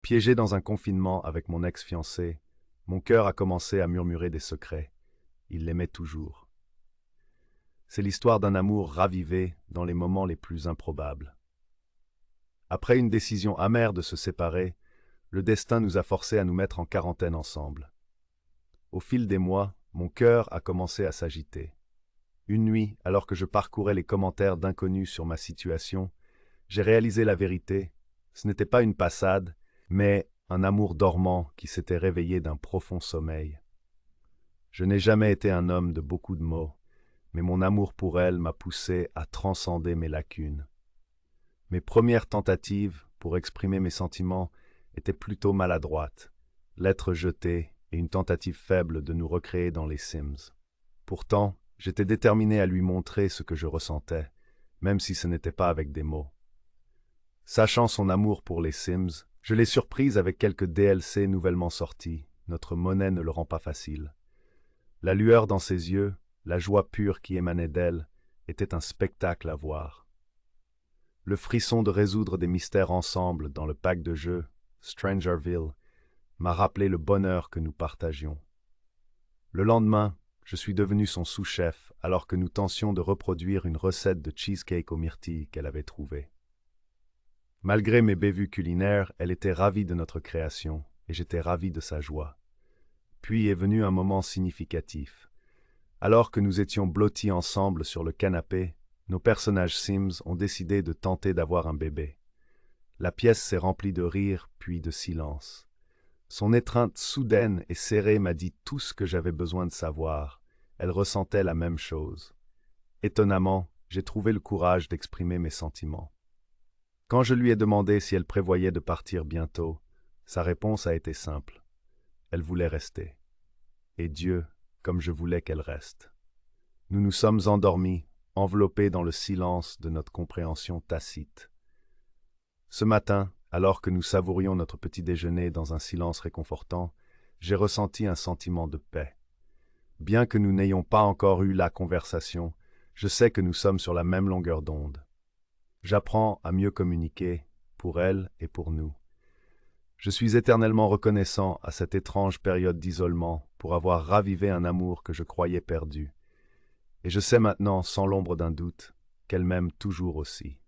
Piégé dans un confinement avec mon ex-fiancé, mon cœur a commencé à murmurer des secrets. Il l'aimait toujours. C'est l'histoire d'un amour ravivé dans les moments les plus improbables. Après une décision amère de se séparer, le destin nous a forcés à nous mettre en quarantaine ensemble. Au fil des mois, mon cœur a commencé à s'agiter. Une nuit, alors que je parcourais les commentaires d'inconnus sur ma situation, j'ai réalisé la vérité. Ce n'était pas une passade, mais un amour dormant qui s'était réveillé d'un profond sommeil. Je n'ai jamais été un homme de beaucoup de mots, mais mon amour pour elle m'a poussé à transcender mes lacunes. Mes premières tentatives pour exprimer mes sentiments étaient plutôt maladroites, lettres jetées et une tentative faible de nous recréer dans les Sims. Pourtant, j'étais déterminé à lui montrer ce que je ressentais, même si ce n'était pas avec des mots. Sachant son amour pour les Sims, je l'ai surprise avec quelques DLC nouvellement sortis. Notre monnaie ne le rend pas facile. La lueur dans ses yeux, la joie pure qui émanait d'elle, était un spectacle à voir. Le frisson de résoudre des mystères ensemble dans le pack de jeux, Strangerville, m'a rappelé le bonheur que nous partagions. Le lendemain, je suis devenu son sous-chef alors que nous tentions de reproduire une recette de cheesecake aux myrtilles qu'elle avait trouvée. Malgré mes bévues culinaires, elle était ravie de notre création et j'étais ravi de sa joie. Puis est venu un moment significatif. Alors que nous étions blottis ensemble sur le canapé, nos personnages Sims ont décidé de tenter d'avoir un bébé. La pièce s'est remplie de rires puis de silence. Son étreinte soudaine et serrée m'a dit tout ce que j'avais besoin de savoir. Elle ressentait la même chose. Étonnamment, j'ai trouvé le courage d'exprimer mes sentiments. Quand je lui ai demandé si elle prévoyait de partir bientôt, sa réponse a été simple. Elle voulait rester. Et Dieu, comme je voulais qu'elle reste. Nous nous sommes endormis, enveloppés dans le silence de notre compréhension tacite. Ce matin, alors que nous savourions notre petit déjeuner dans un silence réconfortant, j'ai ressenti un sentiment de paix. Bien que nous n'ayons pas encore eu la conversation, je sais que nous sommes sur la même longueur d'onde. J'apprends à mieux communiquer, pour elle et pour nous. Je suis éternellement reconnaissant à cette étrange période d'isolement pour avoir ravivé un amour que je croyais perdu. Et je sais maintenant, sans l'ombre d'un doute, qu'elle m'aime toujours aussi.